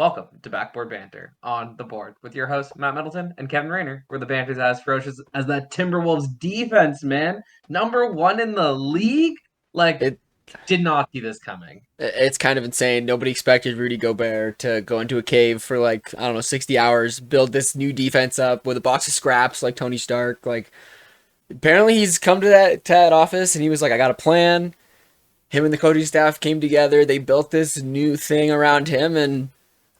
Welcome to Backboard Banter on the board with your hosts, Matt Middleton and Kevin Rayner, where the banter's as ferocious as that Timberwolves defense, man. Number one in the league? Like, It did not see this coming. it's kind of insane. Nobody expected Rudy Gobert to go into a cave for like, I don't know, 60 hours, build this new defense up with a box of scraps like Tony Stark. Like apparently he's come to that office and he was like, I got a plan. Him and the coaching staff came together. They built this new thing around him and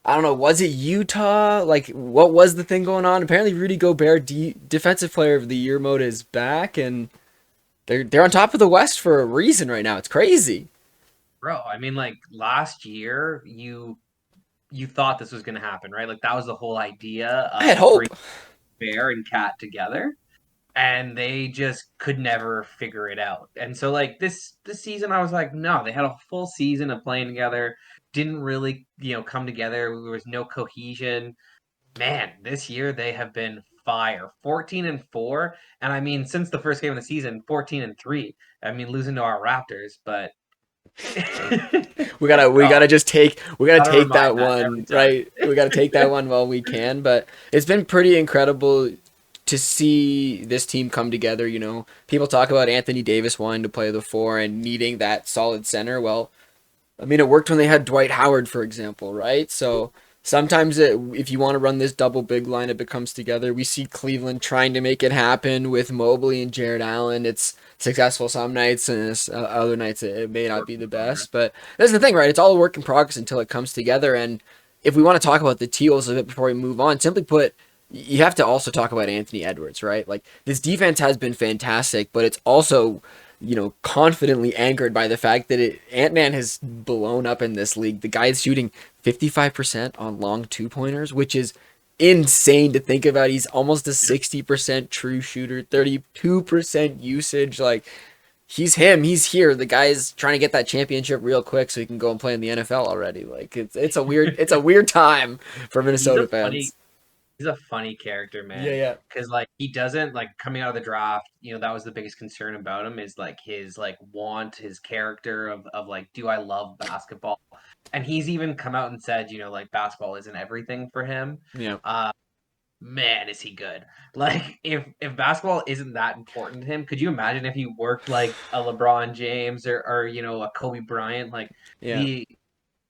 I don't know, was it Utah? Like what was the thing going on? Apparently Rudy Gobert defensive player of the year mode is back and they're on top of the West for a reason right now. It's crazy. Bro, I mean, like, last year, you thought this was going to happen, right? Like, that was the whole idea I had of hope. bringing Bear and Cat together. And they just could never figure it out. And so like this season I was like, no, they had a full season of playing together, didn't really, come together. There was no cohesion. Man, this year they have been fire. 14-4, and I mean since the first game of the season, 14-3. I mean losing to our Raptors, but We oh, gotta just we gotta gotta take remind that that every one, time. right? We gotta take that one while we can. But it's been pretty incredible to see this team come together. You know, people talk about Anthony Davis wanting to play the four and needing that solid center. Well, I mean, it worked when they had Dwight Howard, for example, right? So sometimes if you want to run this double big line, it becomes together. We see Cleveland trying to make it happen with Mobley and Jared Allen. It's successful some nights, and other nights it may not Work be in the progress. best. But that's the thing, right? It's all a work in progress until it comes together. And if we want to talk about the Teals a bit before we move on, simply put, you have to also talk about Anthony Edwards, right? Like this defense has been fantastic, but it's also confidently anchored by the fact that Ant Man has blown up in this league. The guy is shooting 55% on long two pointers, which is insane to think about. He's almost a 60% true shooter, 32% usage. Like, he's him. He's here. The guy's trying to get that championship real quick so he can go and play in the NFL already. Like, it's a weird time for He's Minnesota a funny fans. He's a funny character, Yeah, man. yeah. Because like he doesn't like coming out of the draft. That was the biggest concern about him is like his like want, his character of like, do I love basketball? And he's even come out and said, like basketball isn't everything for him. Yeah. Uh, man, is he good? Like if basketball isn't that important to him, could you imagine if he worked like a LeBron James or a Kobe Bryant? Like Yeah. the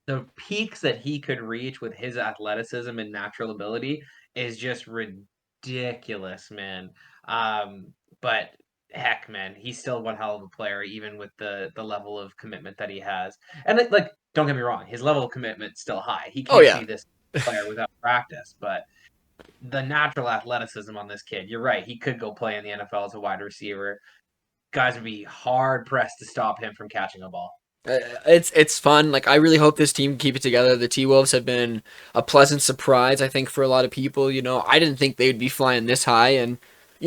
the peaks that he could reach with his athleticism and natural ability is just ridiculous, man. Um, but heck, man, he's still one hell of a player, even with the level of commitment that he has. And like, don't get me wrong, his level of commitment's still high. He Oh, can't yeah. be this player without practice, but the natural athleticism on this kid, you're right, he could go play in the NFL as a wide receiver. Guys would be hard pressed to stop him from catching a ball. It's fun. Like I really hope this team can keep it together. The T Wolves have been a pleasant surprise, I think, for a lot of people. You know, I didn't think they'd be flying this high, and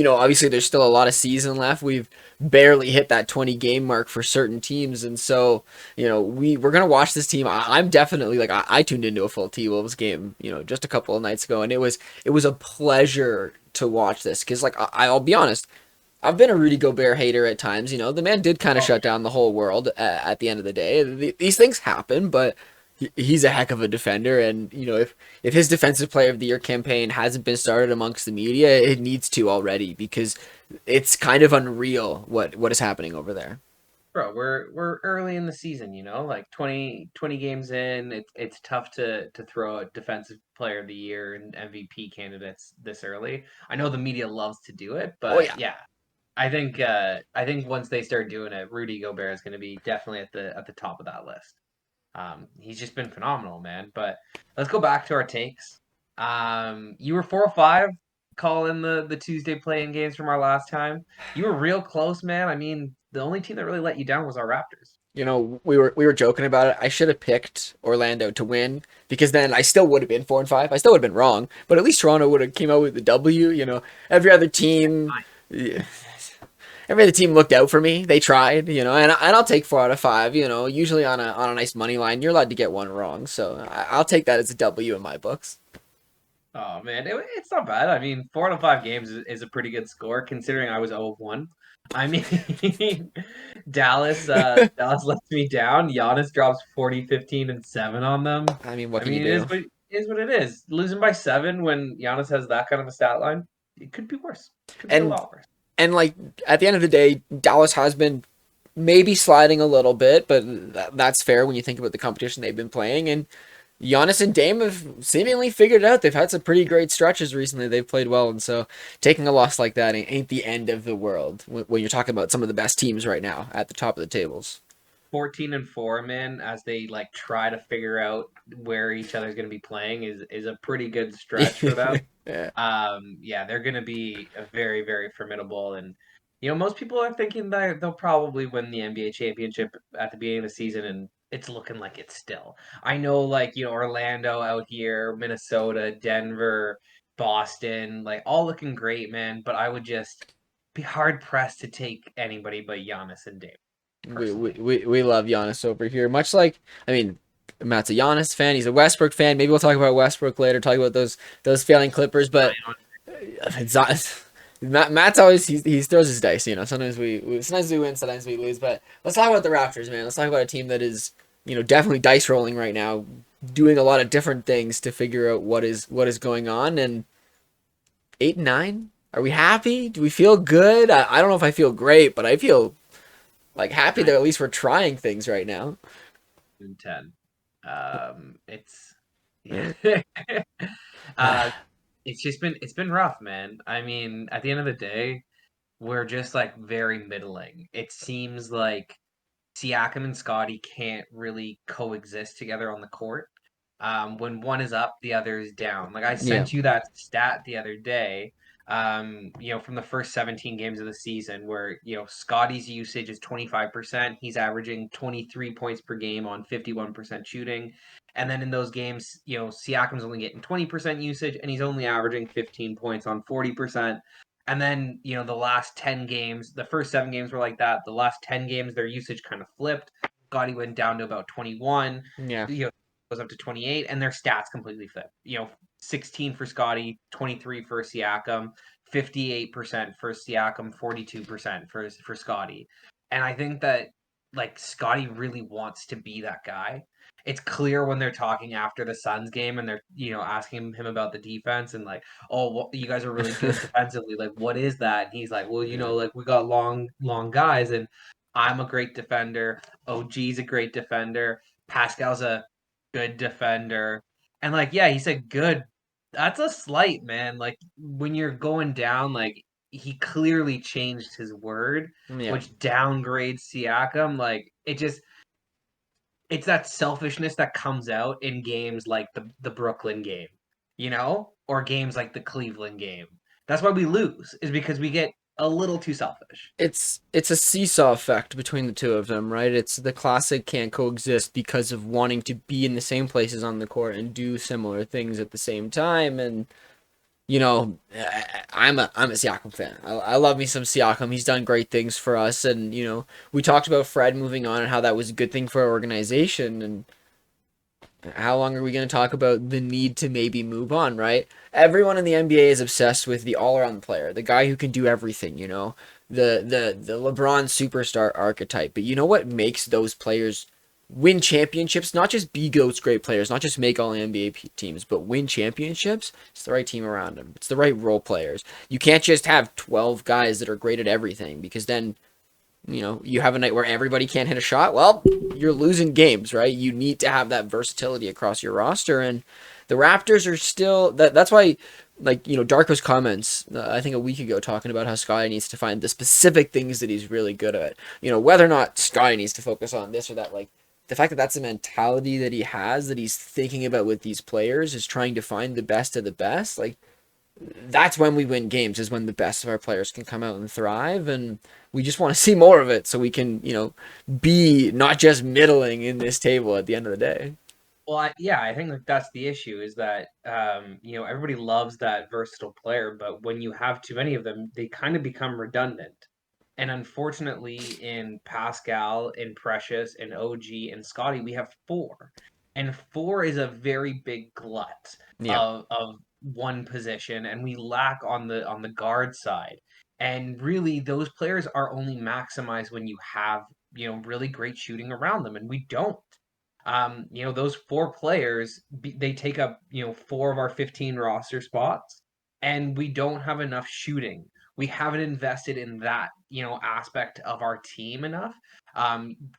obviously there's still a lot of season left. We've barely hit that 20 game mark for certain teams, and so we're gonna watch this team. I'm definitely like I tuned into a full T Wolves game, just a couple of nights ago, and it was a pleasure to watch this because like I'll be honest. I've been a Rudy Gobert hater at times. The man did kind of Oh, shut down the whole world at the end of the day. These things happen, but he's a heck of a defender. And if his Defensive Player of the Year campaign hasn't been started amongst the media, it needs to already because it's kind of unreal what is happening over there. bro, we're early in the season, like 20 games in. It's tough to throw a defensive player of the year and MVP candidates this early. I know the media loves to do it, Oh but yeah. yeah, I think once they start doing it, Rudy Gobert is going to be definitely at the top of that list. He's just been phenomenal, man. But let's go back to our takes. You were 4-5 calling the Tuesday playing games from our last time. You were real close, man. I mean, the only team that really let you down was our Raptors. We were joking about it. I should have picked Orlando to win because then I still would have been 4-5. I still would have been wrong, but at least Toronto would have came out with the W. Every other team, Fine. yeah, every other team looked out for me. They tried, and I'll take 4 out of 5. Usually on a nice money line, you're allowed to get one wrong, so I'll take that as a W in my books. Oh man, it's not bad. I mean, 4 out of 5 games is a pretty good score considering I was 0-1. I mean, Dallas lets me down. Giannis drops 40, 15, and 7 on them. I mean, what I can you mean, do? is what it is. Losing by 7 when Giannis has that kind of a stat line, it could be worse. Could be a And lot worse. like at the end of the day, Dallas has been maybe sliding a little bit, but that's fair when you think about the competition they've been playing. And Giannis and Dame have seemingly figured it out. They've had some pretty great stretches recently. They've played well, and so taking a loss like that ain't the end of the world when you're talking about some of the best teams right now at the top of the tables. 14-4, man, as they like try to figure out where each other's going to be playing is a pretty good stretch for them. Yeah. Yeah, they're going to be a very, very formidable. And, most people are thinking that they'll probably win the NBA championship at the beginning of the season, and it's looking like it's still. I know, like, Orlando out here, Minnesota, Denver, Boston, like, all looking great, man. But I would just be hard pressed to take anybody but Giannis and Dame, personally. We love Giannis over here. Much like, I mean, Matt's a Giannis fan. He's a Westbrook fan. Maybe we'll talk about Westbrook later. Talk about those failing Clippers. But it's not. Matt's always he throws his dice. Sometimes sometimes we win, sometimes we lose. But let's talk about the Raptors, man. Let's talk about a team that is definitely dice rolling right now, doing a lot of different things to figure out what is going on. And 8-9. Are we happy? Do we feel good? I don't know if I feel great, but I feel like happy that at least we're trying things right now. 10. It's Yeah. uh, it's been rough, man. I mean, at the end of the day, we're just like very middling. It seems like Siakam and Scotty can't really coexist together on the court. When one is up, the other is down. Like I Yeah. sent you that stat the other day, from the first 17 games of the season where, Scotty's usage is 25%. He's averaging 23 points per game on 51% shooting. And then in those games, Siakam's only getting 20% usage and he's only averaging 15 points on 40%. And then, the last 10 games, the first 7 games were like that. The last 10 games, their usage kind of flipped. Scotty went down to about 21, Yeah. goes up to 28, and their stats completely flipped. 16 for Scotty, 23 for Siakam, 58% for Siakam, 42% for Scotty. And I think that like Scotty really wants to be that guy. It's clear when they're talking after the Suns game and they're asking him about the defense and like, oh, well, you guys are really good defensively. Like, what is that? And he's like, well, like we got long guys, and I'm a great defender. OG's a great defender. Pascal's a good defender. And like, yeah, he said good. That's a slight, man. Like when you're going down, like he clearly changed his word, Yeah. which downgrades Siakam. Like it's that selfishness that comes out in games like the Brooklyn game, or games like the Cleveland game. That's why we lose, is because we get a little too selfish. It's a seesaw effect between the two of them, right? It's the classic can't coexist because of wanting to be in the same places on the court and do similar things at the same time. And I'm a Siakam fan. I love me some Siakam. He's done great things for us, and we talked about Fred moving on and how that was a good thing for our organization. And how long are we going to talk about the need to maybe move on, right? Everyone in the NBA is obsessed with the all-around player, the guy who can do everything, the LeBron superstar archetype. But you know what makes those players win championships? Not just be GOATs, great players, not just make all NBA teams, but win championships. It's the right team around them. It's the right role players. You can't just have 12 guys that are great at everything, because then you have a night where everybody can't hit a shot. Well, you're losing games, right? You need to have that versatility across your roster, and the Raptors are still that's why, like Darko's comments, I think a week ago, talking about how Scotty needs to find the specific things that he's really good at. Whether or not Scotty needs to focus on this or that, like the fact that that's the mentality that he has, that he's thinking about with these players, is trying to find the best of the best. Like that's when we win games, is when the best of our players can come out and thrive, and we just want to see more of it so we can be not just middling in this table at the end of the day. Well, yeah, I think like that's the issue, is that everybody loves that versatile player, but when you have too many of them, they kind of become redundant. And unfortunately, in Pascal, in Precious, in OG, and Scotty, we have four, and four is a very big glut Yeah. of one position, and we lack on the guard side. And really, those players are only maximized when you have really great shooting around them, and we don't. Those four players, they take up, four of our 15 roster spots, and we don't have enough shooting. We haven't invested in that, aspect of our team enough.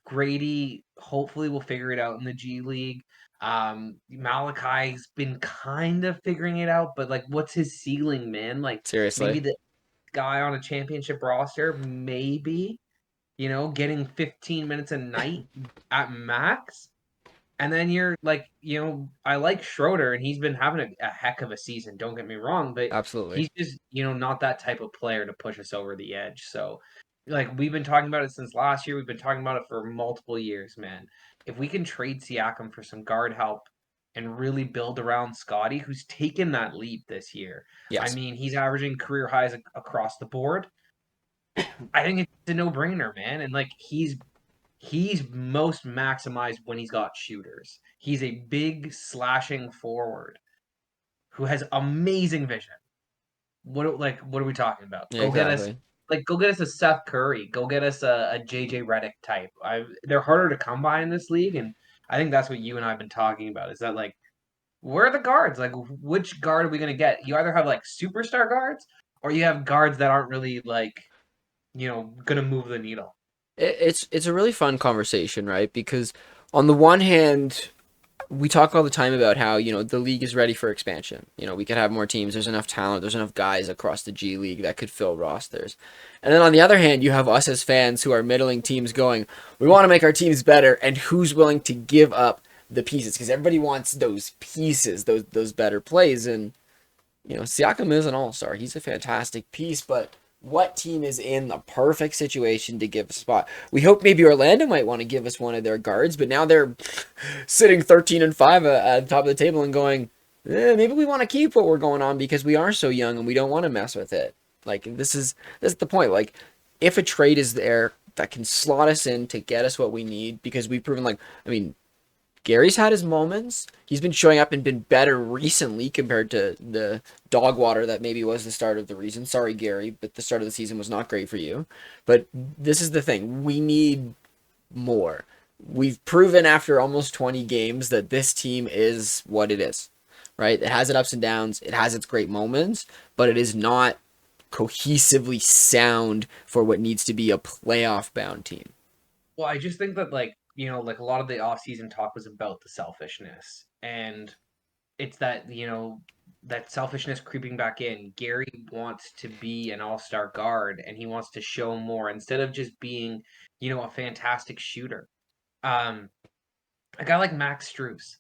Grady hopefully will figure it out in the G League. Malachi's been kind of figuring it out, but like, what's his ceiling, man? Like, maybe Seriously. the guy on a championship roster, maybe, getting 15 minutes a night at max. And then you're like, I like Schroeder, and he's been having a heck of a season. Don't get me wrong, but Absolutely. he's just, not that type of player to push us over the edge. So, like, we've been talking about it since last year. We've been talking about it for multiple years, man. If we can trade Siakam for some guard help and really build around Scotty, who's taken that leap this year. I Yes. mean, he's averaging career highs across the board. I think it's a no-brainer, man. And like, he's most maximized when he's got shooters. He's a big slashing forward who has amazing vision. What are we talking about? Yeah, Go get us exactly. go get us a Seth Curry. Go get us a JJ Redick type. They're harder to come by in this league, and I think that's what you and I have been talking about. Is that like, where are the guards? Like, which guard are we gonna get? You either have like superstar guards, or you have guards that aren't really like, gonna move the needle. It's a really fun conversation, right? Because on the one hand, we talk all the time about how, the league is ready for expansion. We could have more teams. There's enough talent. There's enough guys across the G League that could fill rosters. And then on the other hand, you have us as fans who are middling teams going, we want to make our teams better. And who's willing to give up the pieces? Because everybody wants those pieces, those better plays. And, Siakam is an all-star. He's a fantastic piece, but what team is in the perfect situation to give a spot? We hope maybe Orlando might want to give us one of their guards, but now they're sitting 13-5 at the top of the table and going, maybe we want to keep what we're going on because we are so young and we don't want to mess with it. Like, this is the point. Like, if a trade is there that can slot us in to get us what we need, because we've proven, like, I mean, Gary's had his moments. He's been showing up and been better recently compared to the dog water that maybe was the start of the reason. Sorry, Gary, but the start of the season was not great for you. But this is the thing. We need more. We've proven after almost 20 games that this team is what it is, right? It has its ups and downs. It has its great moments, but it is not cohesively sound for what needs to be a playoff bound team. Well, I just think that, like, like, a lot of the off-season talk was about the selfishness, and it's that, that selfishness creeping back in. Gary wants to be an all-star guard, and he wants to show more instead of just being, a fantastic shooter. Um, a guy like Max Strus,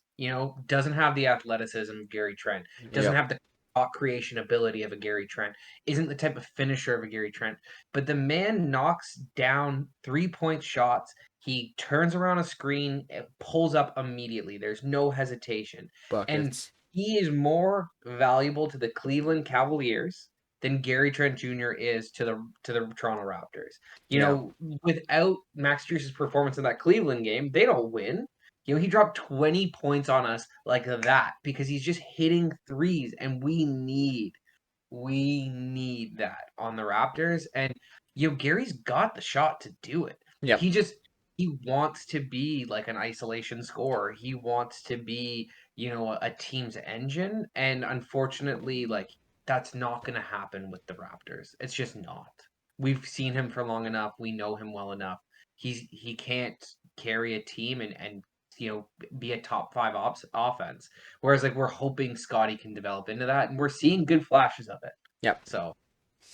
doesn't have the athleticism of Gary Trent, doesn't Yep. have the shot creation ability of a Gary Trent, isn't the type of finisher of a Gary Trent, but the man knocks down 3-point shots. He turns around a screen, it pulls up immediately. There's no hesitation. And Buckets. he is more valuable to the Cleveland Cavaliers than Gary Trent Jr. is to the Toronto Raptors. Yeah. Without Max Strus's performance in that Cleveland game, they don't win. He dropped 20 points on us like that because he's just hitting threes, and we need that on the Raptors. And Gary's got the shot to do it. Yep. He wants to be like an isolation scorer. He wants to be, a team's engine. And unfortunately, like, that's not going to happen with the Raptors. It's just not. We've seen him for long enough. We know him well enough. He can't carry a team and be a top five offense. Whereas, like, we're hoping Scotty can develop into that, and we're seeing good flashes of it. Yep. So,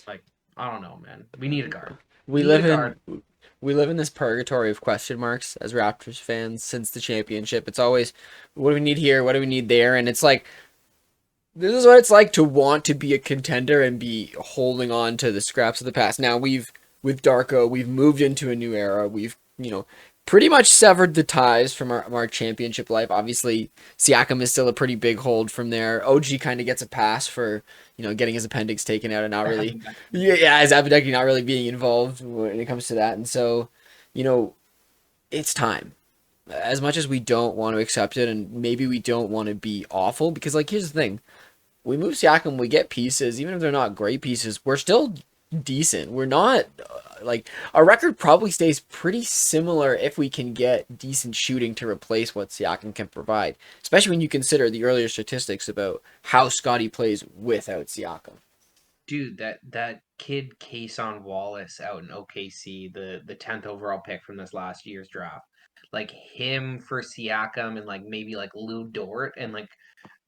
like, I don't know, man. We need a guard. We Need a live guard. in we live in this purgatory of question marks as Raptors fans since the championship. It's always, what do we need here? What do we need there? And it's like, this is what it's like to want to be a contender and be holding on to the scraps of the past. Now with Darko, we've moved into a new era. We've, pretty much severed the ties from our championship life. Obviously, Siakam is still a pretty big hold from there. OG kind of gets a pass for, getting his appendix taken out and not really, yeah, his appendectomy not really being involved when it comes to that. And so, you know, it's time. As much as we don't want to accept it, and maybe we don't want to be awful, because, like, here's the thing: we move Siakam, we get pieces, even if they're not great pieces. We're still decent. We're not like our record probably stays pretty similar if we can get decent shooting to replace what Siakam can provide, especially when you consider the earlier statistics about how Scotty plays without Siakam. Dude, that kid Kason Wallace out in OKC, the 10th overall pick from this last year's draft, like him for Siakam and like maybe like Lou Dort and like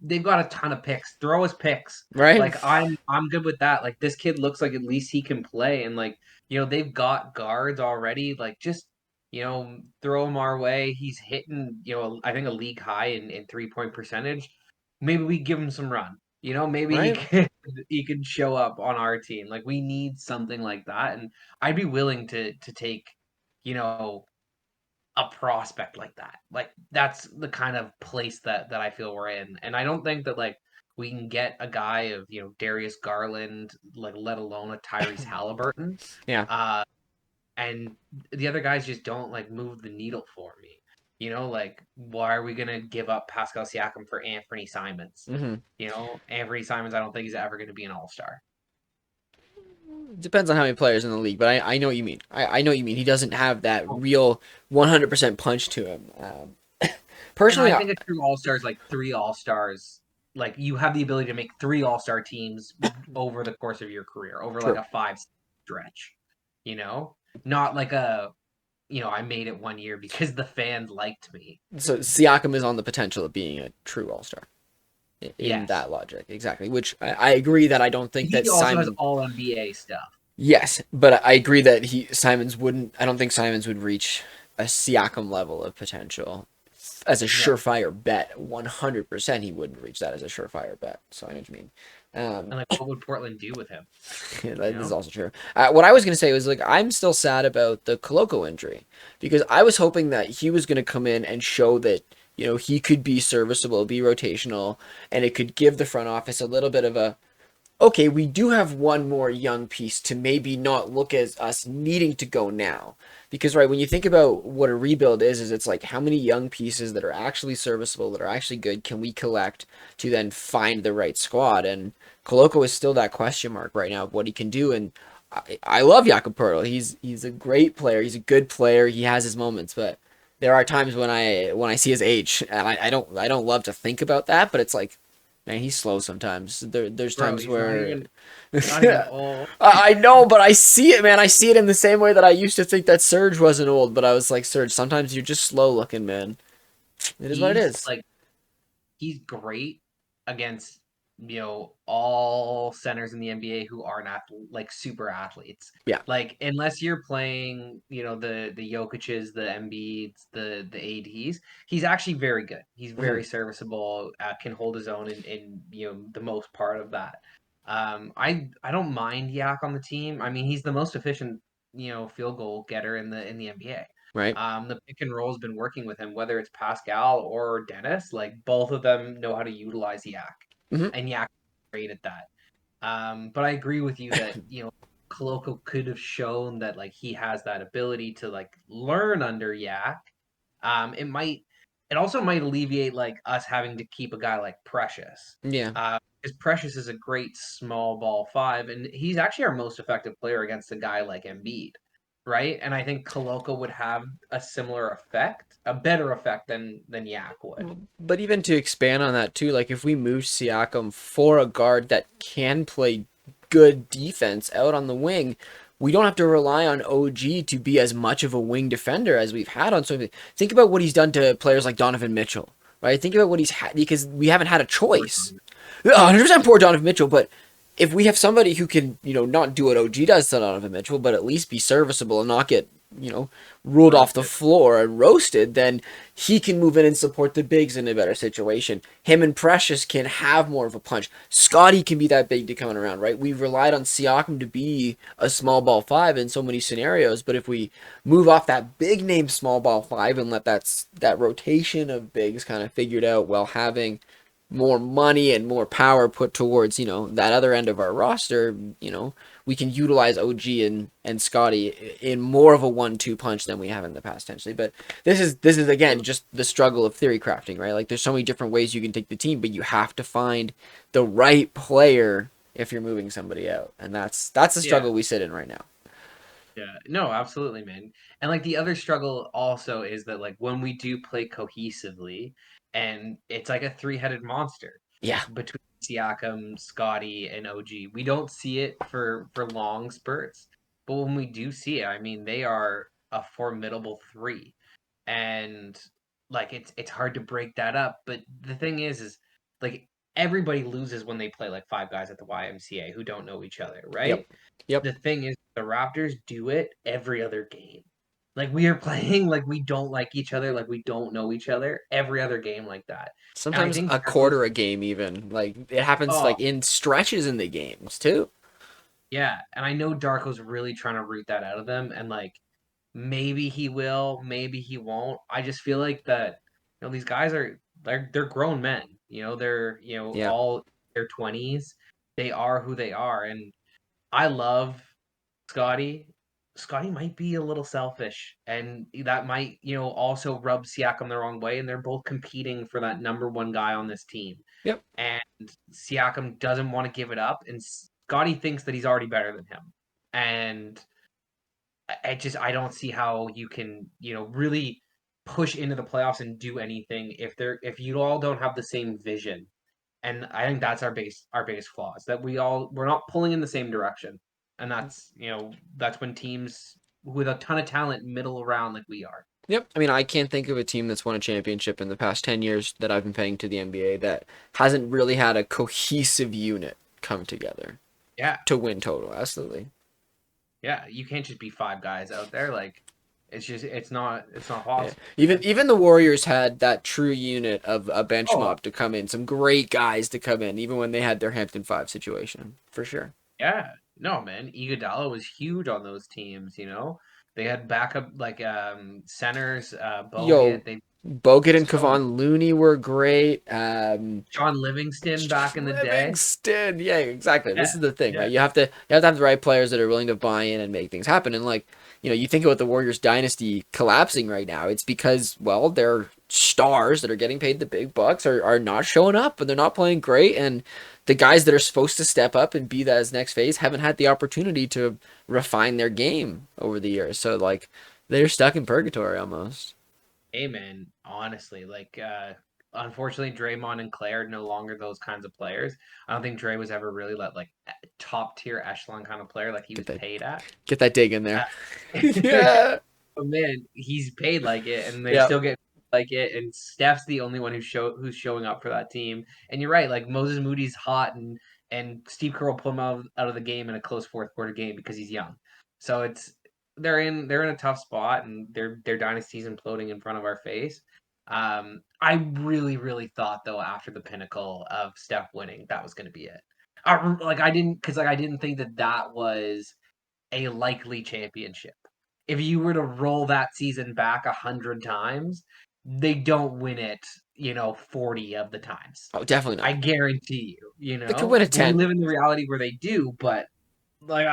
they've got a ton of picks. Throw us picks. Right? Like I'm good with that. Like this kid looks like at least he can play, and like they've got guards already. Like just throw him our way. He's hitting I think a league high in 3-point percentage. Maybe we give him some run. Maybe he Right? can he can show up on our team. Like we need something like that, and I'd be willing to take you know a prospect like that. Like that's the kind of place that I feel we're in. And I don't think that like we can get a guy of, Darius Garland, like let alone a Tyrese Halliburton. Yeah. Uh and the other guys just don't like move the needle for me. Like why are we gonna give up Pascal Siakam for Anthony Simons? Hmm. Anthony Simons, I don't think he's ever gonna be an all-star. Depends on how many players in the league, but I know what you mean. I know what you mean. He doesn't have that real 100% punch to him. And Personally, I think a true all star is like three all stars. Like you have the ability to make three all star teams over the course of your career, over like true. a five stretch. You know, not like I made it one year because the fans liked me. So Siakam is on the potential of being a true all star in Yes, that logic, exactly. Which I agree that I don't think that he also has Simon. all NBA stuff. Yes, but I agree that Simons wouldn't. I don't think Simons would reach a Siakam level of potential as a No, surefire bet. 100%, he wouldn't reach that as a surefire bet. So I know what you mean. and like, what would Portland do with him? Yeah, You that is know, also true. What I was gonna say was like I'm still sad about the Koloko injury because I was hoping that he was gonna come in and show that he could be serviceable, be rotational, and it could give the front office a little bit of a okay, we do have one more young piece to maybe not look as us needing to go now. Because right, when you think about what a rebuild is it's like how many young pieces that are actually serviceable, that are actually good, can we collect to then find the right squad? And Koloko is still that question mark right now of what he can do. And I love Jakob Poeltl. He's a great player. He's a good player. He has his moments, but there are times when I see his age, and I don't love to think about that, but it's like man, he's slow sometimes. There's bro, times he's not where even not even old. I know, but I see it, man. I see it in the same way that I used to think that Serge wasn't old, but I was like, Serge, sometimes you're just slow looking, man. It is what it He's is. like he's great against all centers in the NBA who aren't like super athletes. Yeah. Like unless you're playing the Jokic's, the Embiid's, the ADs, he's actually very good. He's Hmm. very serviceable. Can hold his own in the most part of that. I don't mind Yak on the team. I mean he's the most efficient field goal getter in the NBA. Right. The pick and roll has been working with him, whether it's Pascal or Dennis. Like both of them know how to utilize Yak, Hmm. and Yak is great at that. But I agree with you that Koloko could have shown that like he has that ability to like learn under Yak. It also might alleviate like us having to keep a guy like Precious. Yeah. Because Precious is a great small ball five, and he's actually our most effective player against a guy like Embiid, right? And I think Koloko would have a similar effect, a better effect than Yak would. But even to expand on that too, like if we move Siakam for a guard that can play good defense out on the wing, we don't have to rely on OG to be as much of a wing defender as we've had on so think about what he's done to players like Donovan Mitchell, right? Think about what he's had because we haven't had a choice. 100% poor Donovan Mitchell, but if we have somebody who can, not do what OG does to Donovan Mitchell, but at least be serviceable and not get, ruled off the Roasted. floor and roasted, then he can move in and support the bigs in a better situation. Him and Precious can have more of a punch. Scotty can be that big to coming around, right? We've relied on Siakam to be a small ball five in so many scenarios, but if we move off that big name small ball five and let that rotation of bigs kind of figured out while having more money and more power put towards that other end of our roster, we can utilize OG and Scotty in more of a 1-2 punch than we have in the past potentially. But this is again just the struggle of theory crafting, right? Like there's so many different ways you can take the team, but you have to find the right player if you're moving somebody out, and that's the Yeah. struggle we sit in right now. Yeah, no, absolutely, man. And like the other struggle also is that like when we do play cohesively, and it's like a three-headed monster Yeah. between Siakam, Scotty, and OG. We don't see it for long spurts, but when we do see it, I mean, they are a formidable three, and like it's hard to break that up. But the thing is like everybody loses when they play like five guys at the YMCA who don't know each other, Yep. right? Yep. The thing is the Raptors do it every other game. Like we are playing like we don't like each other, like we don't know each other every other game like that. And I Sometimes think a Darko's quarter a game, even like it happens oh like in stretches in the games too. yeah, and I know Darko's really trying to root that out of them, and like maybe he will, maybe he won't. I just feel like that these guys are they're grown men. They're Yeah. all their 20s. They are who they are, and I love Scotty. Scotty might be a little selfish, and that might, also rub Siakam the wrong way. And they're both competing for that number one guy on this team. Yep. And Siakam doesn't want to give it up, and Scotty thinks that he's already better than him. And I don't see how you can, really push into the playoffs and do anything if you all don't have the same vision. And I think that's our biggest flaw is that we're not pulling in the same direction. And that's when teams with a ton of talent middle around like we are. Yep. I mean, I can't think of a team that's won a championship in the past 10 years that I've been paying to the NBA that hasn't really had a cohesive unit come together Yeah. to win total. Absolutely. Yeah. You can't just be five guys out there. Like it's not Yeah. possible. Even the Warriors had that true unit of a bench Oh, mob to come in, some great guys to come in, even when they had their Hampton Five situation, for sure. yeah. No, man. Iguodala was huge on those teams. They had backup like centers, Yo, Bogut. They Bogut and so Kevon Looney were great. John Livingston back in the day. Livingston, yeah, exactly. Yeah. This is the thing, Yeah. right? You have to have the right players that are willing to buy in and make things happen. And like, you think about the Warriors dynasty collapsing right now. It's because, well, their stars that are getting paid the big bucks are not showing up and they're not playing great. And the guys that are supposed to step up and be that as next phase haven't had the opportunity to refine their game over the years. So like, they're stuck in purgatory almost. Hey man, honestly, like unfortunately Draymond and Claire are no longer those kinds of players. I don't think Dre was ever really like top tier echelon kind of player like he Get was that paid at. get that dig in there. Uh, Yeah. but man, he's paid like it and they're Yeah. still getting like it and Steph's the only one who's showing up for that team. And you're right, like Moses Moody's hot and Steve Kerr will pull him out of the game in a close fourth quarter game because he's young. So they're in a tough spot and their dynasty's imploding in front of our face. I really, really thought though after the pinnacle of Steph winning, that was going to be it. I didn't think that was a likely championship. If you were to roll that season back 100 times, they don't win it, 40 of the times. Oh, definitely I not. guarantee you, They could win a we 10. live in the reality where they do, but like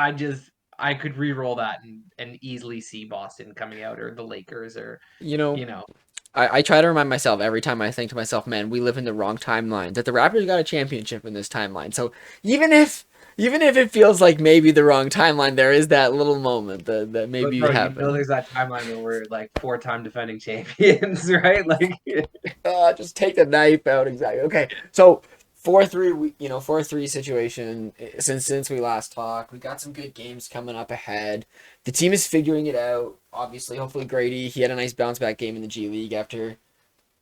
I could re-roll that and easily see Boston coming out or the Lakers or You know, you know. I try to remind myself every time I think to myself, man, we live in the wrong timeline. That the Raptors got a championship in this timeline. So even if it feels like maybe the wrong timeline, there is that little moment that But maybe bro, happened. there's that timeline where we're like four-time defending champions, right? Like Just take the knife out. Exactly. Okay. So 4-3, 4-3 situation since we last talked. We got some good games coming up ahead. The team is figuring it out. Obviously, hopefully Grady, he had a nice bounce back game in the G League after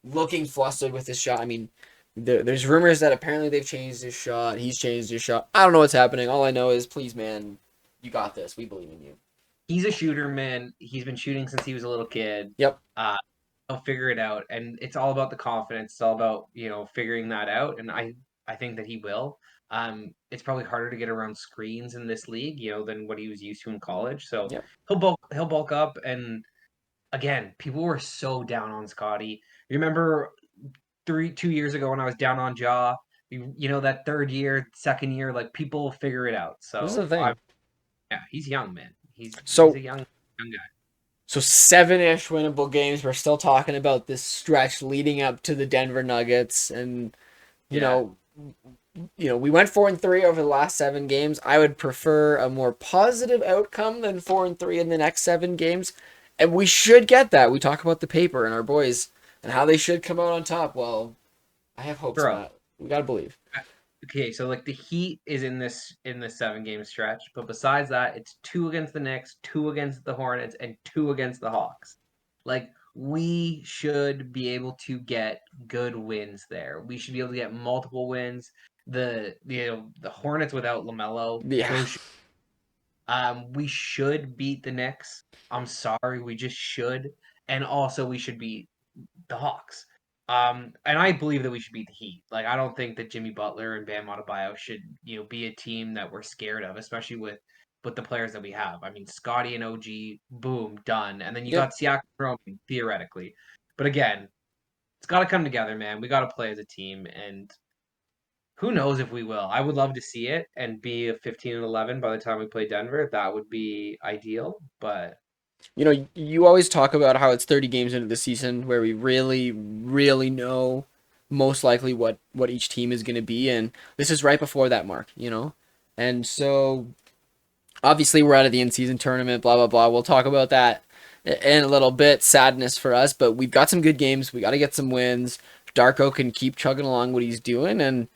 looking flustered with his shot. I mean, there's rumors that apparently they've changed his shot. He's changed his shot. I don't know what's happening. All I know is, please, man, you got this. We believe in you. he's a shooter, man. He's been shooting since he was a little kid. Yep. Uh, he'll figure it out, and it's all about the confidence. It's all about figuring that out, and I think that he will. It's probably harder to get around screens in this league, than what he was used to in college. So Yep. he'll bulk up, and again, people were so down on Scotty. You remember 2 years ago when I was down on Jaw? That third year, second year, like people will figure it out. This is the So thing. yeah, he's young, man. He's So a young guy. So 7-ish winnable games. We're still talking about this stretch leading up to the Denver Nuggets, and you Yeah. know We went 4-3 over the last 7 games. I would prefer a more positive outcome than 4-3 in the next 7 games, and we should get that. We talk about the paper and our boys and how they should come out on top. Well, I have hopes, Bro. Matt. We gotta believe. Okay, so like the Heat is in this 7 game stretch, but besides that, it's two against the Knicks, two against the Hornets, and two against the Hawks. Like we should be able to get good wins there. We should be able to get multiple wins. The Hornets without LaMelo, Yeah, those we should beat the Knicks. I'm sorry, we just should, and also we should beat the Hawks. And I believe that we should beat the Heat. Like, I don't think that Jimmy Butler and Bam Adebayo should, be a team that we're scared of, especially with the players that we have. I mean, Scotty and OG, boom, done. And then you yep. got Siakam Roman, theoretically. But again, it's got to come together, man. We got to play as a team, and who knows if we will. I would love to see it and be a 15-11 by the time we play Denver. That would be ideal, but You always talk about how it's 30 games into the season where we really, really know most likely what each team is going to be, and this is right before that mark. And so obviously we're out of the in-season tournament, blah blah blah. We'll talk about that in a little bit. Sadness for us, but we've got some good games. We got to get some wins. Darko can keep chugging along what he's doing, and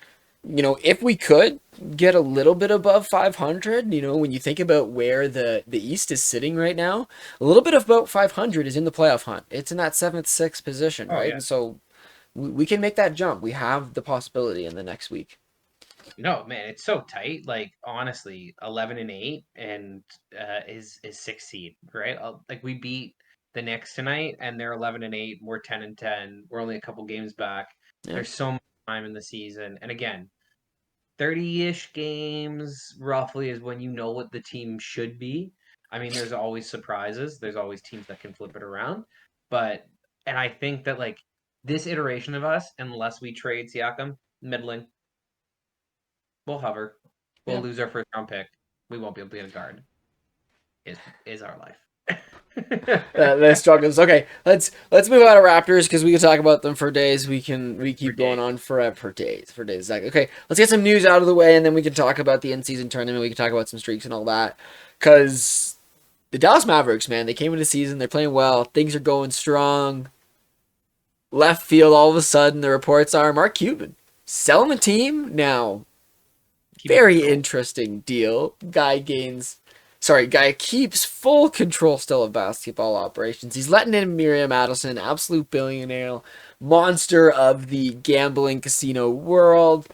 if we could get a little bit above 500, when you think about where the East is sitting right now, a little bit about 500 is in the playoff hunt. It's in that seventh, sixth position, oh right? yeah. And so we can make that jump. We have the possibility in the next week. No, man, it's so tight. Like honestly, 11-8 and is 6 seed, right? Like we beat the Knicks tonight, and they're 11-8. We're 10-10. We're only a couple games back. Yeah. There's so much time in the season, and again, 30-ish games roughly is when you know what the team should be. I mean, there's always surprises. There's always teams that can flip it around, but and I think that like this iteration of us, unless we trade Siakam, middling. We'll hover. We'll Yeah. lose our first round pick. We won't be able to get a guard. Is our life. The struggles. Okay, let's move out of Raptors because we can talk about them for days. We For keep going days. on for days, for days. Exactly. Okay, let's get some news out of the way, and then we can talk about the in-season tournament. We can talk about some streaks and all that. Because the Dallas Mavericks, man, they came into the season. They're playing well. Things are going strong. Left field, all of a sudden, the reports are Mark Cuban selling the team now. Keep it Very controlled. interesting deal. Guy keeps full control still of basketball operations. He's letting in Miriam Adelson, absolute billionaire, monster of the gambling casino world.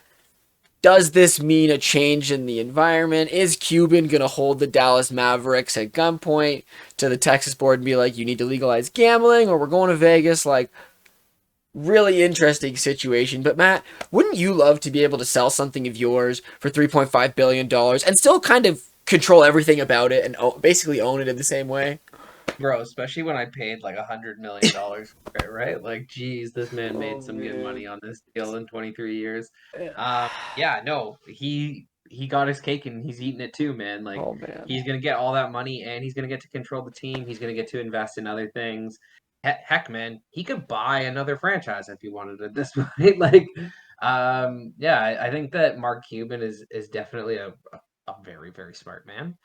Does this mean a change in the environment? Is Cuban going to hold the Dallas Mavericks at gunpoint to the Texas board and be like, you need to legalize gambling or we're going to Vegas? Like, really interesting situation. But Matt, wouldn't you love to be able to sell something of yours for $3.5 billion and still kind of control everything about it and basically own it in the same way? Bro, especially when I paid like $100 million for it, right? Like, geez, this man Oh made some good man. money on this deal in 23 years. Yeah, no, he got his cake and he's eating it too, man. Like, Oh man. he's gonna get all that money and he's gonna get to control the team. He's gonna get to invest in other things. Heck, man, he could buy another franchise if he wanted at this point. Like, yeah, I think that Mark Cuban is definitely a very, very smart man.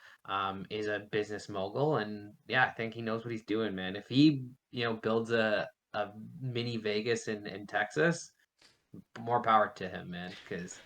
Is a business mogul, and yeah, I think he knows what he's doing, man. If he, builds a mini Vegas in Texas, more power to him, man. Because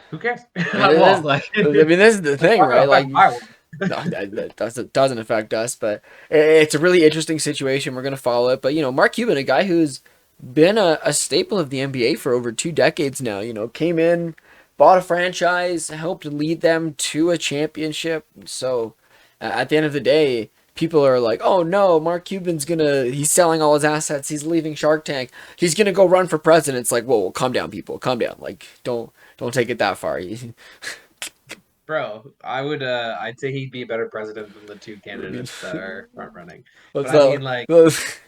who cares? I mean, Well, like, this is the it's thing, not gonna right? Like, affect my world. no, that doesn't affect us, but it's a really interesting situation. We're gonna follow it, but Mark Cuban, a guy who's been a staple of the NBA for over 2 decades now. Came in, bought a franchise, helped lead them to a championship. So at the end of the day, people are like, "Oh no, Mark Cuban's he's selling all his assets. He's leaving Shark Tank. He's gonna go run for president." It's like, whoa, calm down, people, calm down. Like, don't take it that far. Bro, I'd say he'd be a better president than the two I mean, candidates that are front running. let's But I not. mean, like, Let's,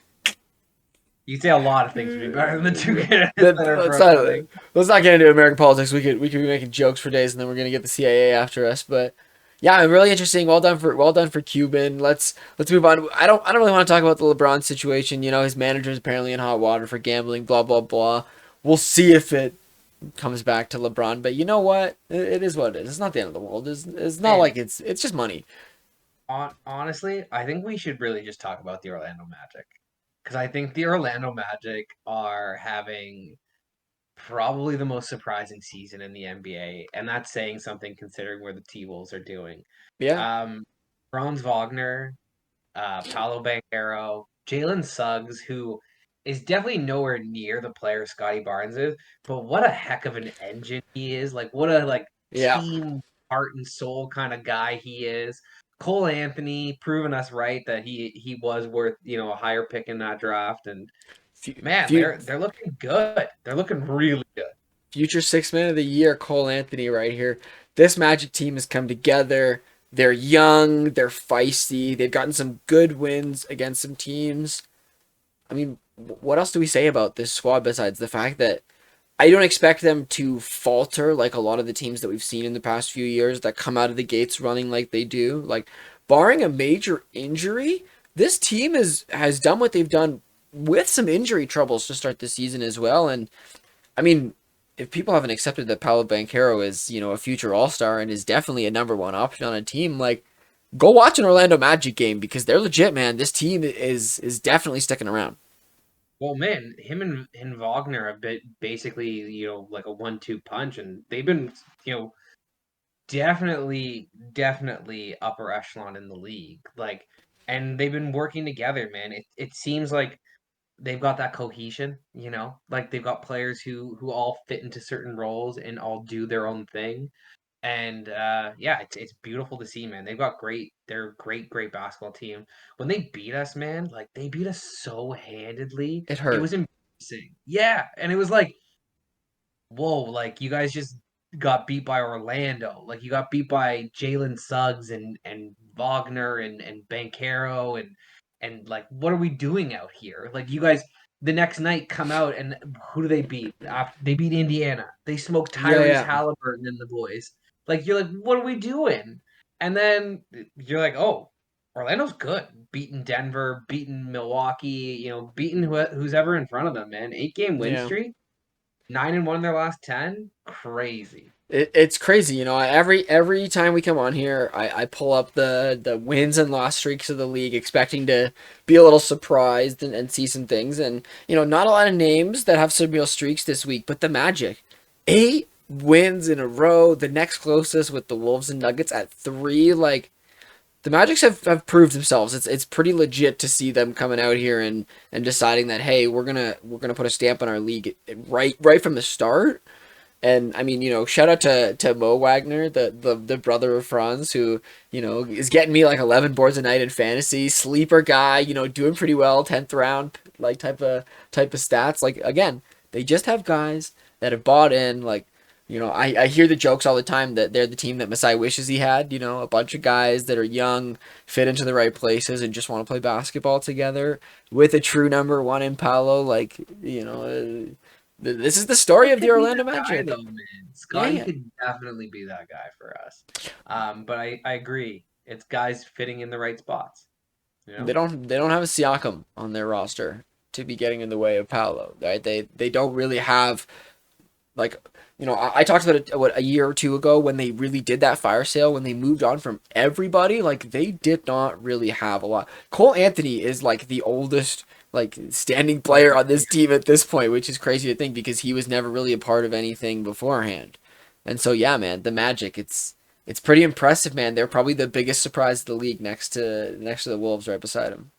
you say a lot of things would be better than the two candidates that are let's front not. running. Let's not get into American politics. We could be making jokes for days, and then we're gonna get the CIA after us. But yeah, really interesting. Well done for Cuban. Let's move on. I don't really want to talk about the LeBron situation. His manager is apparently in hot water for gambling. Blah blah blah. We'll see if it comes back to LeBron. But you know what? It is what it is. It's not the end of the world. It's not Man, like it's just money. honestly, I think we should really just talk about the Orlando Magic because I think the Orlando Magic are having probably the most surprising season in the NBA, and that's saying something considering where the T-Wolves are doing. Yeah, Um, Franz Wagner, Paolo Banchero, Jalen Suggs, who is definitely nowhere near the player Scotty Barnes is, but what a heck of an engine he is! Like what a yeah. team heart and soul kind of guy he is. Cole Anthony proving us right that he was worth a higher pick in that draft, and man, Few, they're looking good. They're looking really good. future six man of the year, Cole Anthony, right here. This Magic team has come together. They're young. They're feisty. They've gotten some good wins against some teams. I mean, what else do we say about this squad besides the fact that I don't expect them to falter like a lot of the teams that we've seen in the past few years that come out of the gates running like they do. Like, barring a major injury, this team has done what they've done with some injury troubles to start the season as well. And I mean, if people haven't accepted that Paolo Banchero is, a future All-Star and is definitely a number one option on a team, like, go watch an Orlando Magic game because they're legit, man. This team is definitely sticking around. Well, man, him and Wagner have been basically, like a 1-2 punch, and they've been, you know, definitely upper echelon in the league. Like, and they've been working together, man. It seems like they've got that cohesion, like they've got players who all fit into certain roles and all do their own thing. And yeah, it's beautiful to see, man. They're a great basketball team. When they beat us, man, like they beat us so handedly. It It hurt. was embarrassing. Yeah, and it was like, whoa, like you guys just got beat by Orlando. Like you got beat by Jalen Suggs and Wagner and Bankero and like what are we doing out here? Like you guys the next night come out and who do they beat? They beat Indiana. They smoked Yeah, Tyrese yeah, Halliburton and the boys. Like you're like, what are we doing? And then you're like, oh, Orlando's good. Beating Denver, beating Milwaukee, beating who's ever in front of them, man. 8-game win yeah. streak. 9-1 in their last 10? Crazy. It's crazy, every time we come on here, I pull up the wins and loss streaks of the league, expecting to be a little surprised and see some things. And not a lot of names that have some real streaks this week, but the Magic, 8 wins in a row. The next closest with the Wolves and Nuggets at 3. Like, the Magics have proved themselves. It's pretty legit to see them coming out here and deciding that, hey, we're gonna put a stamp on our league right from the start. And I mean, shout out to Mo Wagner, the brother of Franz, who, is getting me like 11 boards a night in fantasy, sleeper guy, doing pretty well, 10th round, like type of stats. Like, again, they just have guys that have bought in. Like, I hear the jokes all the time that they're the team that Masai wishes he had, a bunch of guys that are young, fit into the right places, and just want to play basketball together with a true number one in Paolo. Like, this is the story Scotty of the could be Orlando that guy Magic. though, man. Yeah, Scotty yeah. could definitely be that guy for us. But I agree. It's guys fitting in the right spots, you They know? don't have a Siakam on their roster to be getting in the way of Paolo, right? They don't really have, like, I talked about it a year or two ago when they really did that fire sale, when they moved on from everybody. Like, they did not really have a lot. Cole Anthony is like the oldest like standing player on this team at this point, which is crazy to think because he was never really a part of anything beforehand. And so yeah, man, the Magic, it's pretty impressive, man. They're probably the biggest surprise of the league next to the Wolves right beside them.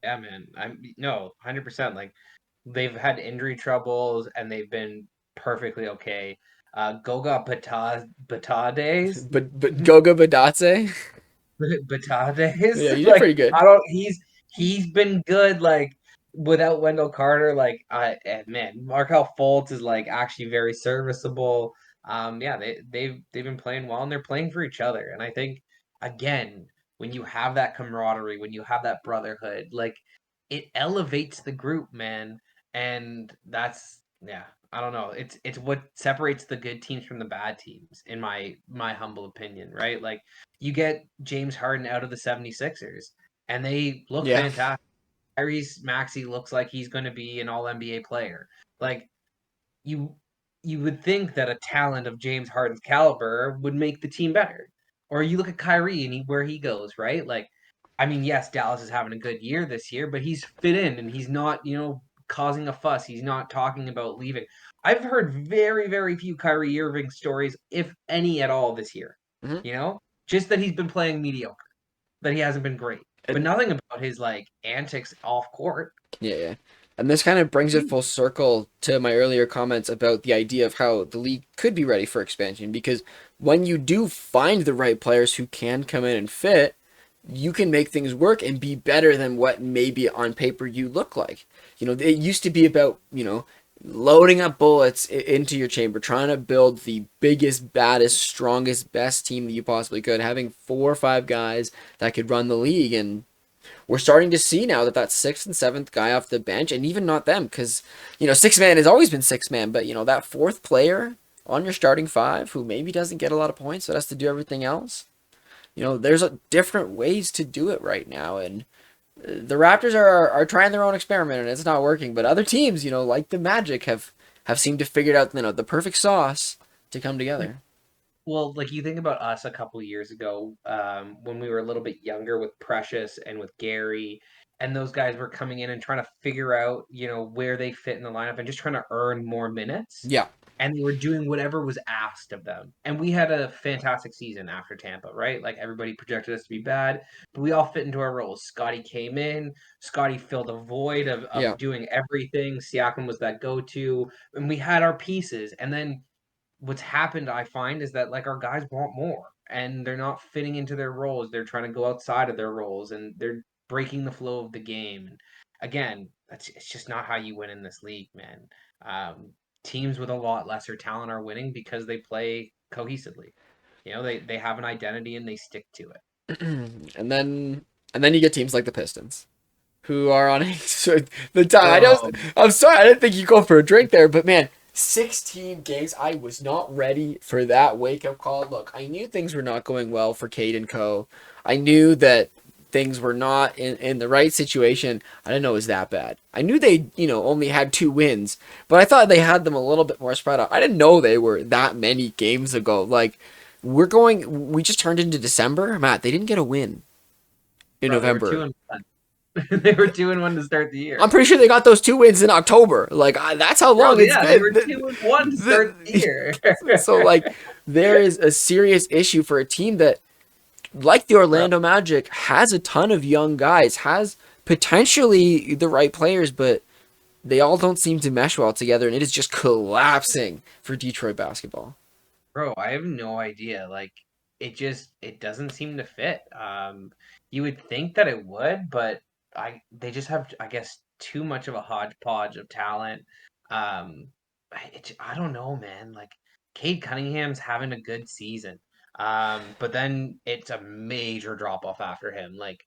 Yeah, man. I'm no 100%. Like they've had injury troubles and they've been perfectly okay. Goga Batades, But Goga Badatse, Batades. yeah, you did Like pretty good. I don't. He's been good. Like without Wendell Carter, like man, Markel Fultz is like actually very serviceable. Yeah, they've been playing well and they're playing for each other. And I think again, when you have that camaraderie, when you have that brotherhood, like it elevates the group, man. And that's yeah. I don't know. It's what separates the good teams from the bad teams, in my humble opinion, right? Like you get James Harden out of the 76ers and they look Yeah. fantastic. Tyrese Maxey looks like he's going to be an all NBA player. Like you you would think that a talent of James Harden's caliber would make the team better. Or you look at Kyrie and where he goes, right? Like, I mean, yes, Dallas is having a good year this year, but he's fit in and he's not, causing a fuss. He's not talking about leaving. I've heard very, very few Kyrie Irving stories, if any at all, this year. Hmm. Just that he's been playing mediocre, that he hasn't been great, but And nothing about his like antics off court. yeah, yeah. And this kind of brings it full circle to my earlier comments about the idea of how the league could be ready for expansion. Because when you do find the right players who can come in and fit, you can make things work and be better than what maybe on paper you look like. It used to be about, loading up bullets into your chamber, trying to build the biggest, baddest, strongest, best team that you possibly could, having 4 or 5 guys that could run the league. And we're starting to see now that sixth and seventh guy off the bench, and even not them, because six man has always been six man, but that fourth player on your starting five who maybe doesn't get a lot of points, but has to do everything else. There's different ways to do it right now, and the Raptors are trying their own experiment, and it's not working. But other teams, like the Magic, have seemed to figure out the perfect sauce to come together. Well, like you think about us a couple years ago, when we were a little bit younger with Precious and with Gary, and those guys were coming in and trying to figure out, where they fit in the lineup and just trying to earn more minutes. Yeah, And they were doing whatever was asked of them. And we had a fantastic season after Tampa, right? Like everybody projected us to be bad, but we all fit into our roles. Scotty came in, Scotty filled a void of, yeah. doing everything. Siakam was that go-to, and we had our pieces. And then what's happened, I find, is that like our guys want more and they're not fitting into their roles. They're trying to go outside of their roles and they're breaking the flow of the game. And again, it's just not how you win in this league, man. Um, Teams with a lot lesser talent are winning because they play cohesively. They have an identity and they stick to it. and then you get teams like the Pistons, who are on a the time. Bro, I'm sorry, I didn't think you would go for a drink there, but man, 16 games. I was not ready for that wake up call. Look, I knew things were not going well for Cade and Co. I knew that things were not in the right situation. I didn't know it was that bad. I knew they, only had 2 wins, but I thought they had them a little bit more spread out. I didn't know they were that many games ago. Like, we just turned into December. Matt, they didn't get a win in bro, they were November. 2-1. They were 2-1 to start the year. I'm pretty sure they got those 2 wins in October. Like, that's how long Bro, it's yeah, been. they were 2-1 to start the year. So, like, there is a serious issue for a team that, like the Orlando Magic, has a ton of young guys, has potentially the right players, but they all don't seem to mesh well together, and it is just collapsing for Detroit basketball. Bro, I have no idea. Like it doesn't seem to fit. You would think that it would, but they just have, I guess, too much of a hodgepodge of talent. I don't know, man. Like Cade Cunningham's having a good season. But then it's a major drop off after him. Like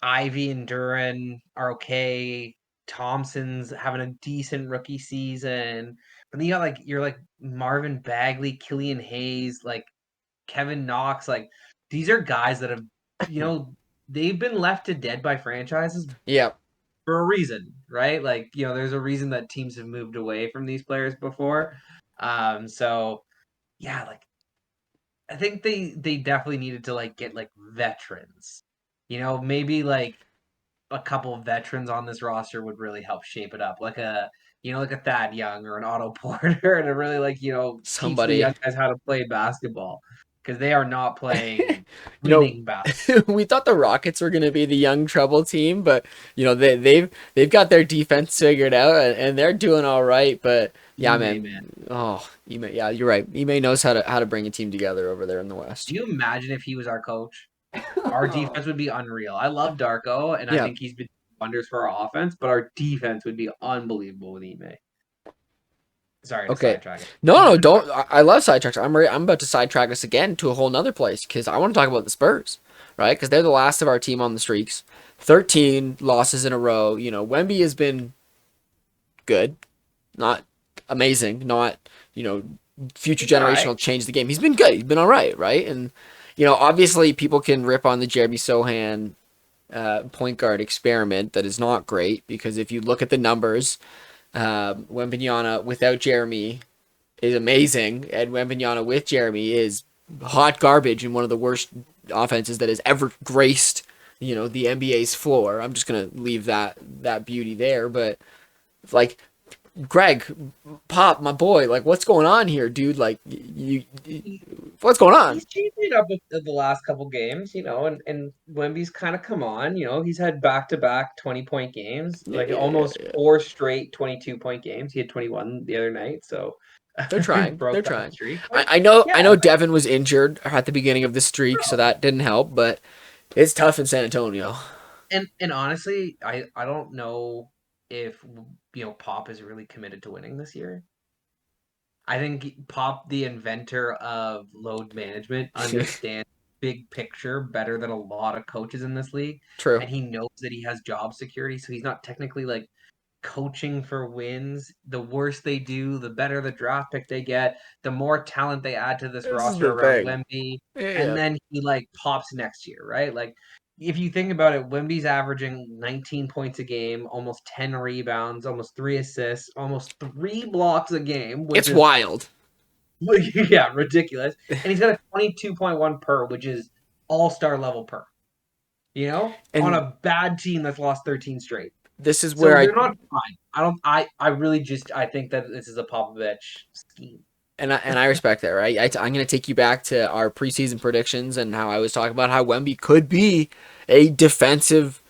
Ivy and Duran are okay. Thompson's having a decent rookie season. But then you got like you're like Marvin Bagley, Killian Hayes, like Kevin Knox, like these are guys that have, you know, they've been left to dead by franchises Yeah. for a reason, right? Like, there's a reason that teams have moved away from these players before. So yeah, like I think they definitely needed to like get like veterans. Maybe like a couple of veterans on this roster would really help shape it up. Like a Thad Young or an Otto Porter to really teach the Somebody. young guys how to play basketball because they are not playing winning basketball. We thought the Rockets were going to be the young trouble team, but they've got their defense figured out and they're doing all right. But yeah, man. Man. Oh, Ime, yeah, you're right. Ime knows how to bring a team together over there in the West. Do you imagine if he was our coach? Our defense would be unreal. I love Darko, and I Yeah. think he's been wonders for our offense, but our defense would be unbelievable with Ime. Sorry to Okay. sidetrack it. No, don't. I love sidetracks. I'm about to sidetrack us again to a whole nother place because I want to talk about the Spurs, right? Because they're the last of our team on the streaks. 13 losses in a row. Wemby has been good, not amazing, not future All right. generational change the game. He's been good. He's been all right, right? And obviously people can rip on the Jeremy Sohan point guard experiment that is not great because if you look at the numbers, Wembanyama without Jeremy is amazing, and Wembanyama with Jeremy is hot garbage and one of the worst offenses that has ever graced, the NBA's floor. I'm just gonna leave that beauty there, but like Greg, Pop, my boy, like what's going on here, dude? Like what's going on? He's changed it up the last couple games, and Wemby's kind of come on. He's had back-to-back 20-point games, Yeah, like yeah, almost yeah. four straight 22-point games. He had 21 the other night, so They're trying. broke They're that trying. streak. But I know yeah, Devin was injured at the beginning of the streak, so that didn't help, but it's tough in San Antonio. and honestly, I don't know if Pop is really committed to winning this year. I think Pop, the inventor of load management, understands big picture better than a lot of coaches in this league, True. and he knows that he has job security, so he's not technically like coaching for wins. The worse they do, the better the draft pick they get, the more talent they add to this This is roster the around thing. Wemby, and Yeah. then he like pops next year, right? Like if you think about it, Wemby's averaging 19 points a game, almost 10 rebounds, almost 3 assists, almost 3 blocks a game, which It's is wild. yeah, ridiculous. And he's got a 22.1 per, which is all-star level per, on And a bad team that's lost 13 straight. this is So where they're not fine. I really just I think that this is a Popovich scheme. I respect that, right? I'm going to take you back to our preseason predictions and how I was talking about how Wemby could be a defensive,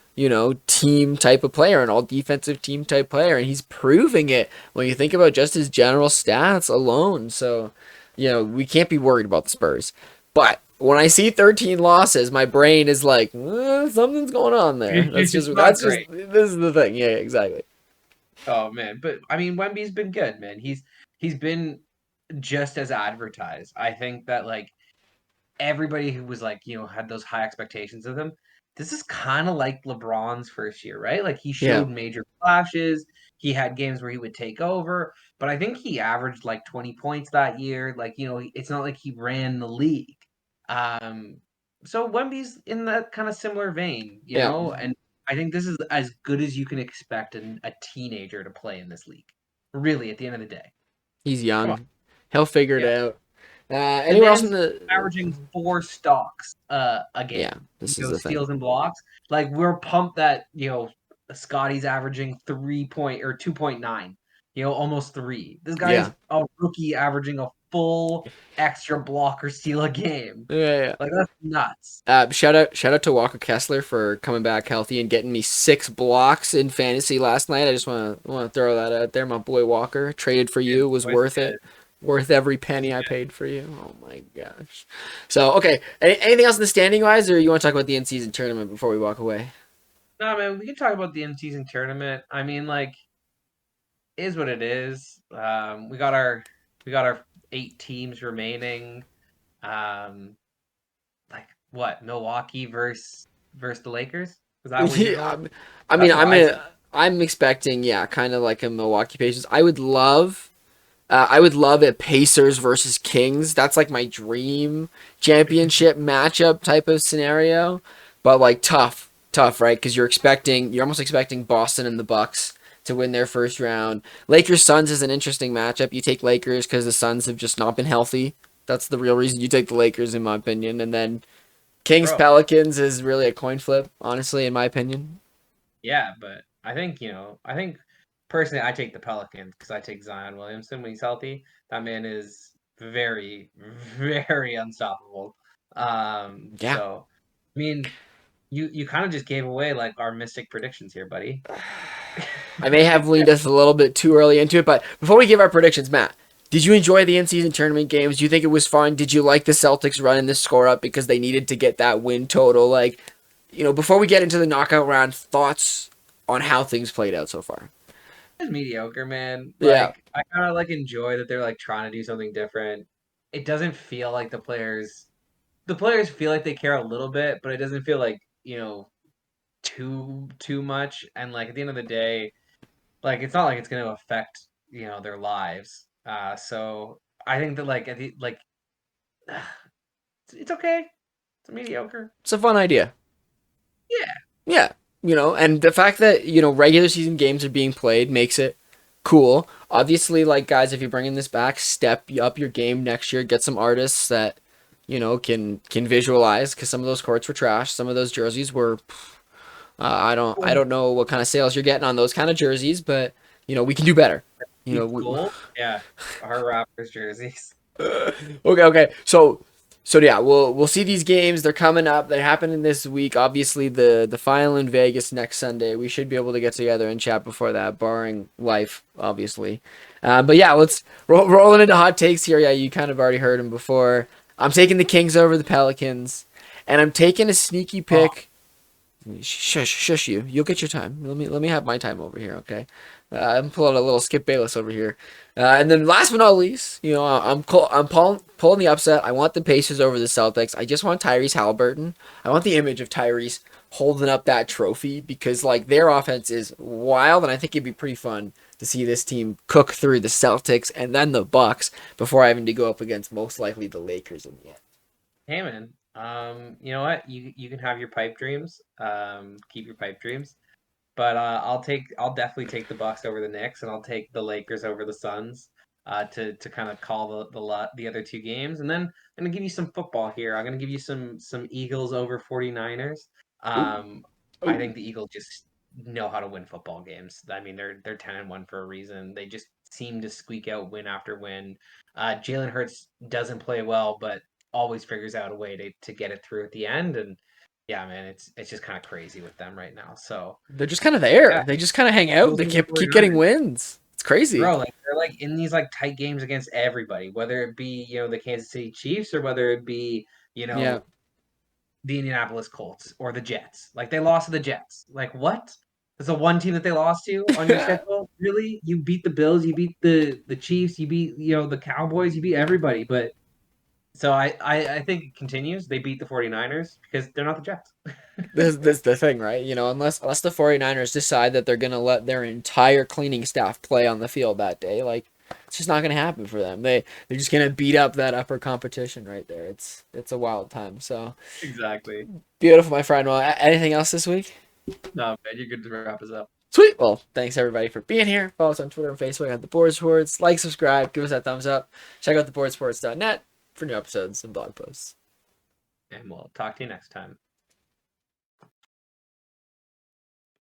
team type of player, an all defensive team type player, and he's proving it when you think about just his general stats alone. So, we can't be worried about the Spurs. But when I see 13 losses, my brain is like, something's going on there. It's not That's just great. this is the thing. Yeah, exactly. Oh man, but I mean Wemby's been good, man. He's been just as advertised. I think that like everybody who was like, had those high expectations of him. This is kind of like LeBron's first year, right? Like he Yeah. showed major flashes. He had games where he would take over, but I think he averaged like 20 points that year. Like, it's not like he ran the league. Um, so Wemby's in that kind of similar vein, Yeah. and I think this is as good as you can expect a teenager to play in this league. Really, at the end of the day. He's Come on. young. He'll figure it Yeah. out. The Anywhere else in man's the? averaging 4 stocks a Yeah, game. this is the thing. Steals and blocks. Like we're pumped that Scotty's averaging 3 point or 2.9. Almost three. This guy's Yeah. a rookie averaging a full extra block or steal a game. Yeah, yeah. Like that's nuts. Shout out to Walker Kessler for coming back healthy and getting me 6 blocks in fantasy last night. I just want to throw that out there. My boy Walker traded for It's you, was always worth good. it, worth every penny I paid for you. Oh my gosh. So okay, anything else in the standing wise, or you want to talk about the in season tournament before we walk away? No, man, we can talk about the in-season tournament. I mean, like, is what it is. We got our 8 teams remaining. Um, like what? Milwaukee versus the Lakers? Is that what you're Yeah, going? I mean, That's what I said. I'm expecting, yeah, kind of like a Milwaukee Pacers. I would love a Pacers versus Kings. That's like my dream championship matchup type of scenario. But like tough, right? Because you're almost expecting Boston and the Bucks to win their first round. Lakers Suns is an interesting matchup. You take Lakers because the Suns have just not been healthy. That's the real reason you take the Lakers, in my opinion. And then Kings Bro, Pelicans is really a coin flip, honestly, in my opinion. yeah, but I think personally I take the Pelicans because I take Zion Williamson when he's healthy. That man is very, very unstoppable. Yeah. So I mean, you kind of just gave away like our mystic predictions here, buddy. I may have leaned us a little bit too early into it, but before we give our predictions, Matt, did you enjoy the in-season tournament games? Do you think it was fun? Did you like the Celtics running this score up because they needed to get that win total? Like, before we get into the knockout round, thoughts on how things played out so far? It's mediocre, man. Yeah, Like I kind of like enjoy that they're like trying to do something different. It doesn't feel like the players feel like they care a little bit, but it doesn't feel like, too much. And like at the end of the day, like it's not like it's going to affect, their lives. So I think that like at the like it's okay. It's mediocre. it's a fun idea. Yeah. Yeah, and the fact that regular season games are being played makes it cool. Obviously, like guys, if you're bringing this back, step up your game next year. Get some artists that can visualize because some of those courts were trash. Some of those jerseys were. I don't know what kind of sales you're getting on those kind of jerseys, but we can do better. You know, Deep we, gold, yeah, our Raptors jerseys. okay. So yeah, we'll see these games. They're coming up. They're happening this week. Obviously, the final in Vegas next Sunday. We should be able to get together and chat before that, barring life, obviously. But yeah, let's rolling into hot takes here. Yeah, you kind of already heard them before. I'm taking the Kings over the Pelicans, and I'm taking a sneaky Oh, pick. Shush you. You'll get your time. Let me have my time over here, okay? I'm pulling a little Skip Bayless over here. And then last but not least, I'm pulling the upset. I want the Pacers over the Celtics. I just want Tyrese Halliburton. I want the image of Tyrese holding up that trophy because like their offense is wild, and I think it'd be pretty fun to see this team cook through the Celtics and then the Bucks before having to go up against most likely the Lakers in the end. hey man, you know what? You can have your pipe dreams. Keep your pipe dreams. But I'll definitely take the Bucks over the Knicks, and I'll take the Lakers over the Suns. To kind of call the other two games, and then I'm gonna give you some football here. I'm gonna give you some Eagles over 49ers. Ooh, I ooh. think the Eagles just know how to win football games. I mean, they're 10-1 for a reason. They just seem to squeak out win after win. Jalen Hurts doesn't play well, but always figures out a way to get it through at the end. And yeah, man, it's just kind of crazy with them right now. So They're just kind of there. yeah, They just kind of hang out. Eagles They over the keep getting 49ers. wins. It's crazy. Bro, like they're like in these like tight games against everybody, whether it be, the Kansas City Chiefs or whether it be, you Yeah. know, the Indianapolis Colts or the Jets. Like they lost to the Jets. Like what? There's the one team that they lost to on your schedule? Really? You beat the Bills, you beat the Chiefs, you beat, the Cowboys, you beat everybody. But so I think it continues. They beat the 49ers because they're not the Jets. This the thing, right? Unless the 49ers decide that they're going to let their entire cleaning staff play on the field that day, like it's just not going to happen for them. They're just going to beat up that upper competition right there. It's a wild time. So, Exactly. beautiful, my friend. Well, anything else this week? No, man, you're good to wrap us up. Sweet. Well, thanks everybody for being here. Follow us on Twitter and Facebook at The Board Sports. Like, subscribe, give us that thumbs up. Check out theboardsports.net for new episodes and blog posts. And we'll talk to you next time.